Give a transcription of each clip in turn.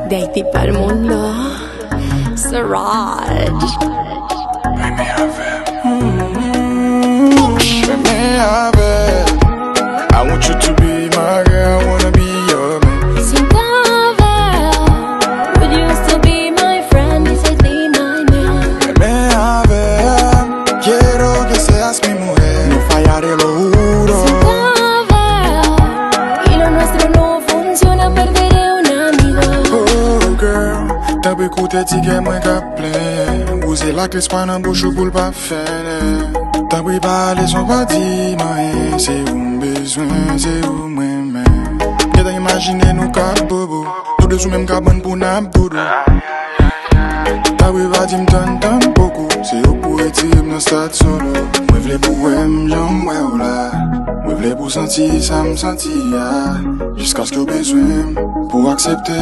De Haití para el mundo, Siraj. Veme a ver. Veme a ver. I want you to be my girl, I wanna be your man. Sin saber, would you still be my friend? Dices be my man. Veme a ver. Quiero que seas mi mujer, no fallaré, lo juro. Sin saber, y lo nuestro no funciona, perderé un amigo. Oh girl, t'as pu écouter ticket moins qu'à plein. Bouser la clé pas dans bouche pour le pas faire. T'as pu parler sans pas dire rien. C'est où besoin, c'est où moi-même. J'ai t'as imaginé nous quatre bobo. Nous deux sous même cabane pour n'abdoudou. T'as pu pas dire m't'entends beaucoup. C'est où pour étirer dans stade solo. Moi v'lais pour aimer, j'en ouais ou là. Moi v'lais pour sentir, ça me sentir. Jusqu'à ce que besoin pour accepter.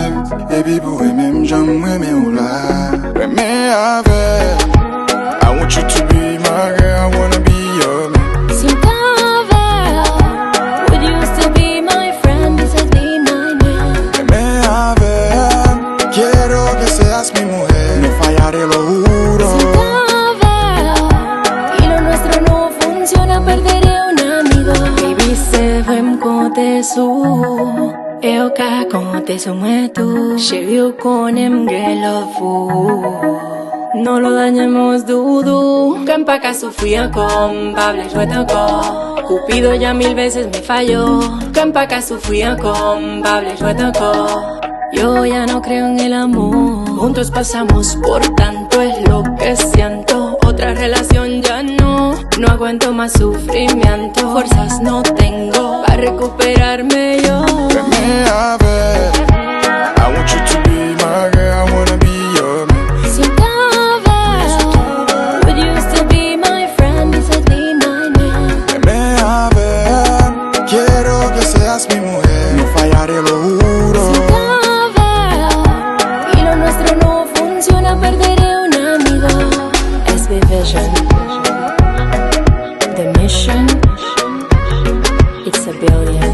Et puis pour aimer, j'en ouais ou là. Mais avec, I want you to be my girl, I wanna be your man. Sin saber, would you still be my friend? Dices be my man. Mais avec, quiero que seas mi mujer, no fallaré, lo juro. Sin saber, y lo nuestro no funciona, perderé un amigo. Baby, c'est vraiment compter sur. Eu ca compter sur moi tout. Chérie, eu connais que love vous. No lo dañemos dudu. Que en paca sufría con Pablo Ruetaco. Cupido ya 1000 veces me falló. Que en paca sufría con Pablo Ruetaco. Yo ya no creo en el amor. Juntos pasamos por tanto, es lo que siento. Otra relación ya no. No aguanto más sufrimiento. Fuerzas no tengo para recuperarme yo. Veme a ver, I want you to be my girl, I wanna be your man. Sin saber, would you still be my friend? Dices be my man. Veme a ver, quiero que seas mi mujer, no fallaré, lo juro. Sin saber, y lo nuestro no funciona, perderé un amigo. SB Vision, the mission, it's a billion.